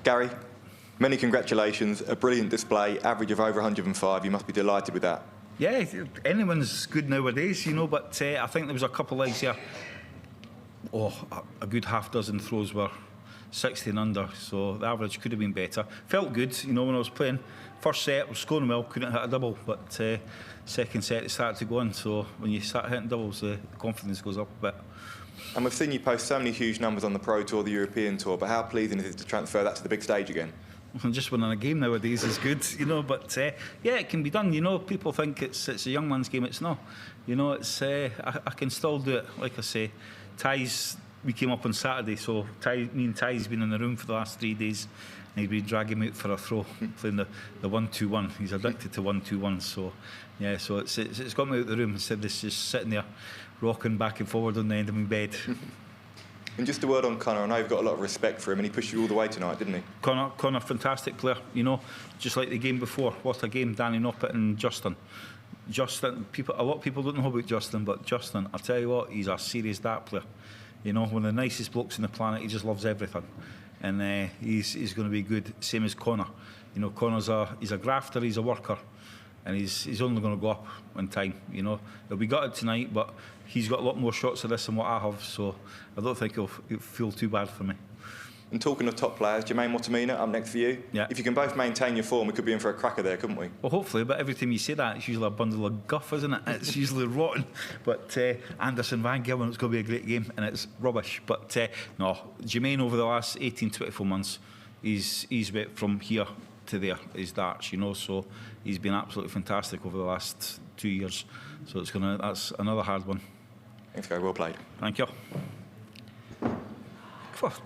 Gary, many congratulations. A brilliant display, average of over 105. You must be delighted with that. Yeah, anyone's good nowadays, you know, but I think there was a couple of legs here. Oh, a good half dozen throws were 60 and under, so the average could have been better. Felt good, you know, when I was playing. First set, I was scoring well, couldn't hit a double, but second set it started to go on, so when you start hitting doubles, the confidence goes up a bit. And we've seen you post so many huge numbers on the Pro Tour, the European Tour, but how pleasing is it to transfer that to the big stage again? Just winning a game nowadays is good, you know, but yeah, it can be done, you know. People think it's a young man's game, it's not. You know, it's I can still do it, like I say. Ty's, we came up on Saturday, so me and Ty's been in the room for the last 3 days, and he's been dragging me out for a throw, playing the 1-2-1. He's addicted to 1-2-1, so yeah, so it's got me out of the room instead of just sitting there rocking back and forward on the end of my bed. And just a word on Connor, I know you've got a lot of respect for him, and he pushed you all the way tonight, didn't he? Connor, fantastic player, you know, just like the game before. What a game, Danny Noppet and Justin. A lot of people don't know about Justin, but Justin, I tell you what, he's a serious dart player. You know, one of the nicest blokes on the planet. He just loves everything, and he's going to be good. Same as Connor. You know, Connor's he's a grafter, he's a worker, and he's only going to go up in time. You know, he'll be gutted tonight, but he's got a lot more shots of this than what I have, so I don't think it'll feel too bad for me. And talking of top players, Jermaine Wattimena up next for you. Yeah. If you can both maintain your form, we could be in for a cracker there, couldn't we? Well, hopefully, but every time you say that, it's usually a bundle of guff, isn't it? It's usually rotten. But Anderson Van Gilman, it's going to be a great game, and it's rubbish. But no, Jermaine over the last 18, 24 months, he's went from here to there, his darts, you know, so he's been absolutely fantastic over the last 2 years. So that's another hard one. Thanks, Gary. Well played. Thank you.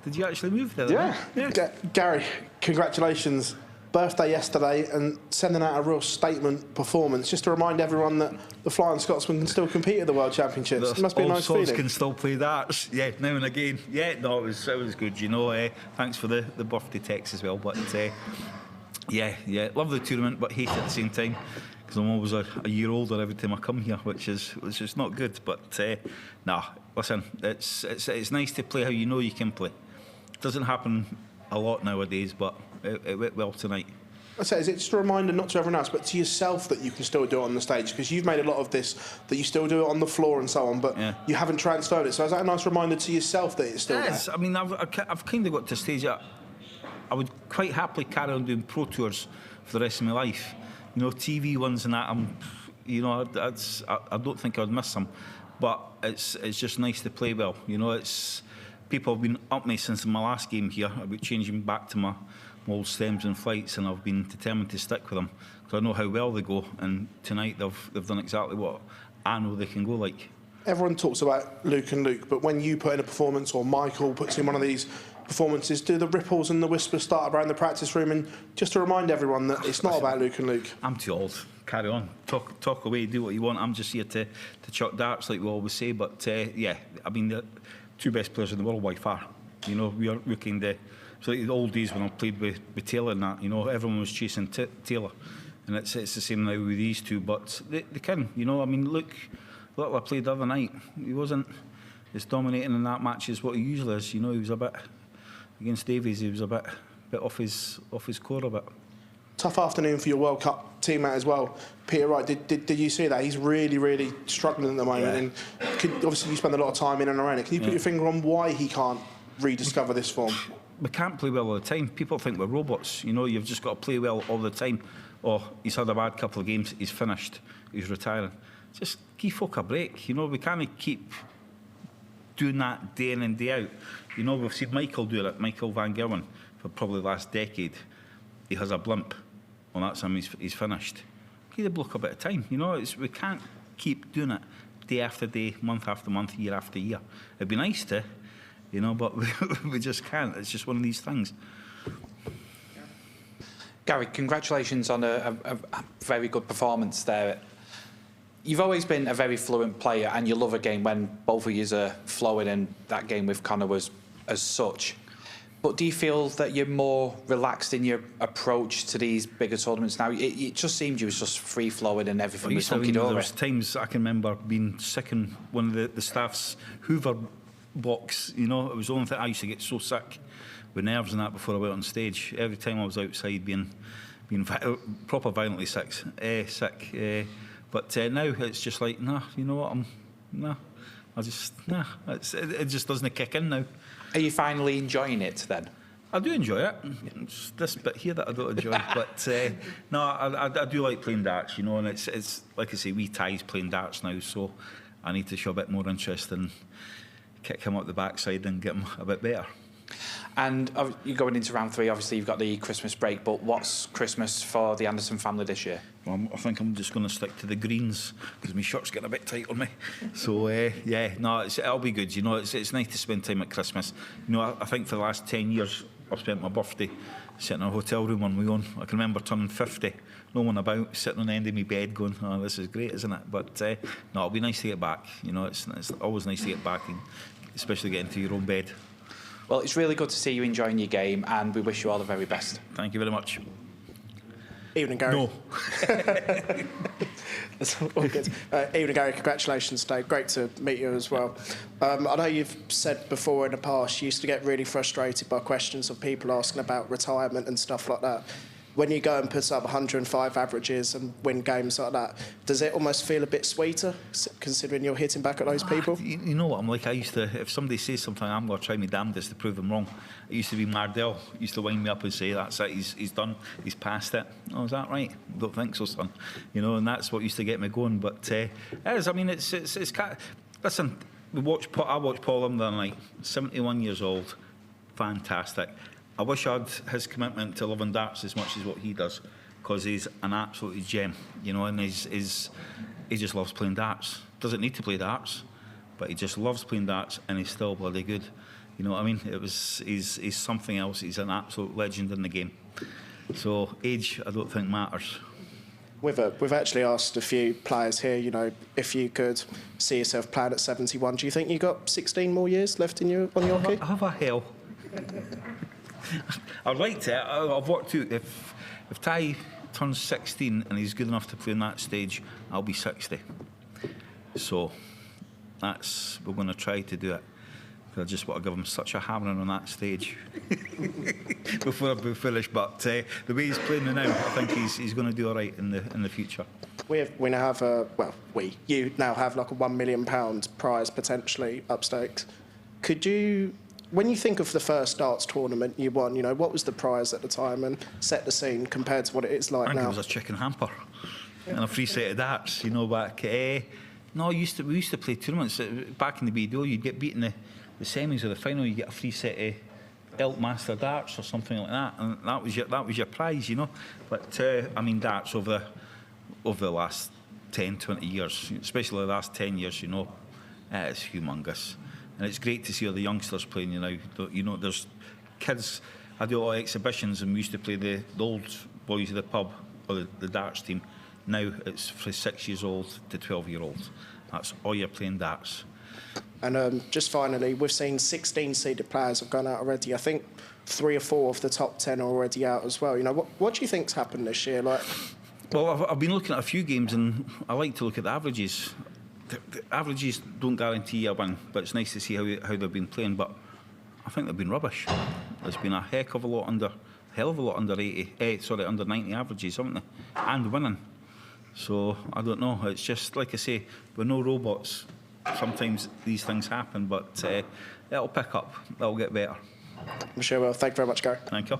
Did you actually move there? Yeah. Gary, congratulations. Birthday yesterday and sending out a real statement performance. Just to remind everyone that the Flying Scotsman can still compete at the World Championships. It must be a nice feeling. Can still play darts, yeah, now and again. Yeah, no, it was good, you know. Thanks for the birthday text as well. But yeah, love the tournament, but hate it at the same time, because I'm always a year older every time I come here, which is not good. But nah, listen, it's nice to play how you know you can play. It doesn't happen a lot nowadays, but it went well tonight. I say, is it just a reminder, not to everyone else, but to yourself, that you can still do it on the stage? Because you've made a lot of this, that you still do it on the floor and so on, but you haven't transferred it. So is that a nice reminder to yourself that it's still there? I mean, I've kind of got to a stage that I would quite happily carry on doing pro tours for the rest of my life. You know, TV ones and that, I don't think I'd miss them. But it's just nice to play well. You know, people have been up me since my last game here about changing back to my old stems and flights, and I've been determined to stick with them because I know how well they go. And tonight they've done exactly what I know they can go like. Everyone talks about Luke and Luke, but when you put in a performance or Michael puts in one of these performances, do the ripples and the whispers start around the practice room? And just to remind everyone that it's not about Luke and Luke. I'm too old. Carry on. Talk away, do what you want. I'm just here to chuck darts, like we always say. But yeah, I mean, the two best players in the world by far. You know, we're kind of, it's like the old days when I played with Taylor and that. You know, everyone was chasing Taylor, and it's the same now with these two. But they can, you know. I mean, look what I played the other night. He wasn't as dominating in that match as what he usually is. You know, he was a bit against Davies. He was a bit off his core a bit. Tough afternoon for your World Cup teammate as well, Peter Wright. Did you see that? He's really struggling at the moment, and obviously you spend a lot of time in and around it. Can you put your finger on why he can't rediscover this form? We can't play well all the time. People think we're robots. You know, you've just got to play well all the time. Or he's had a bad couple of games, he's finished, he's retiring. Just give folk a break. You know, we can't keep doing that day in and day out. You know, we've seen Michael do it, Michael Van Gilman, for probably the last decade. He has a blimp. Well, that's him, he's finished. Give the bloke a bit of time, you know. We can't keep doing it day after day, month after month, year after year. It'd be nice to, you know, but we just can't. It's just one of these things. Gary, congratulations on a very good performance there. You've always been a very fluent player, and you love a game when both of you are flowing, and that game with Connor was as such. But do you feel that you're more relaxed in your approach to these bigger tournaments now? It just seemed you was just free-flowing and everything was hunky-dory. There was times I can remember being sick in one of the staff's Hoover box, you know. It was the only thing. I used to get so sick with nerves and that before I went on stage. Every time I was outside being proper violently sick. But now it's just like, nah, you know what, it just doesn't kick in now. Are you finally enjoying it then? I do enjoy it. It's this bit here that I don't enjoy. But no, I do like playing darts, you know, and it's like I say, wee Ty's playing darts now, so I need to show a bit more interest and kick him up the backside and get him a bit better. And you're going into round 3, obviously you've got the Christmas break, but what's Christmas for the Anderson family this year? Well, I think I'm just going to stick to the greens because my shirt's getting a bit tight on me. So, yeah, no, it'll be good. You know, it's nice to spend time at Christmas. You know, I think for the last 10 years, I've spent my birthday sitting in a hotel room on my own. I can remember turning 50, no one about, sitting on the end of my bed going, oh, this is great, isn't it? But, no, it'll be nice to get back. You know, it's always nice to get back, and especially get into your own bed. Well, it's really good to see you enjoying your game, and we wish you all the very best. Thank you very much. Evening, Gary. No. That's all good. Evening, Gary. Congratulations today. Great to meet you as well. I know you've said before in the past you used to get really frustrated by questions of people asking about retirement and stuff like that. When you go and put up 105 averages and win games like that, does it almost feel a bit sweeter, considering you're hitting back at those people? You know what I'm like? I used to, if somebody says something, I'm going to try my damnedest to prove them wrong. It used to be Mardell. Used to wind me up and say, that's it, he's done, he's passed it. Oh, is that right? Don't think so, son. You know, and that's what used to get me going. But it is, I mean, it's listen, I watched Paul the other night, 71 years old, fantastic. I wish I had his commitment to loving darts as much as what he does, because he's an absolute gem, you know, and he just loves playing darts. Doesn't need to play darts, but he just loves playing darts, and he's still bloody good. You know what I mean? He's something else. He's an absolute legend in the game. So age, I don't think matters. We've actually asked a few players here, you know, if you could see yourself playing at 71, do you think you got 16 more years left in you on your key? Have a hell. I'd like to. I've worked out if Ty turns 16 and he's good enough to play on that stage, I'll be 60. So we're going to try to do it. I just want to give him such a hammering on that stage before I finish. But the way he's playing now, I think he's going to do all right in the future. We now have you now have like a £1 million prize potentially up stakes. Could you? When you think of the first darts tournament you won, you know, what was the prize at the time, and set the scene compared to what it is like now? I think it was a chicken hamper and a free set of darts, you know, back. No, we used to play tournaments. Back in the BDO, you'd get beaten the semis or the final, you get a free set of Elk Master darts or something like that, and that was your prize, you know. But, I mean, darts over the last 10, 20 years, especially the last 10 years, you know, it's humongous. And it's great to see all the youngsters playing, you know. You know, there's kids. I do a lot of exhibitions, and we used to play the old boys of the pub, or the darts team. Now it's from 6 years old to 12-year-olds. That's all you're playing darts. And just finally, we've seen 16 seeded players have gone out already. I think 3 or 4 of the top 10 are already out as well. You know, what do you think's happened this year? Like, well, I've been looking at a few games, and I like to look at the averages. The averages don't guarantee a win, but it's nice to see how they've been playing. But I think they've been rubbish. There's been a hell of a lot under 90 averages, haven't they? And winning. So I don't know. It's just like I say, we're no robots. Sometimes these things happen, but it'll pick up. It'll get better. I'm sure. Well, thank you very much, Gary. Thank you.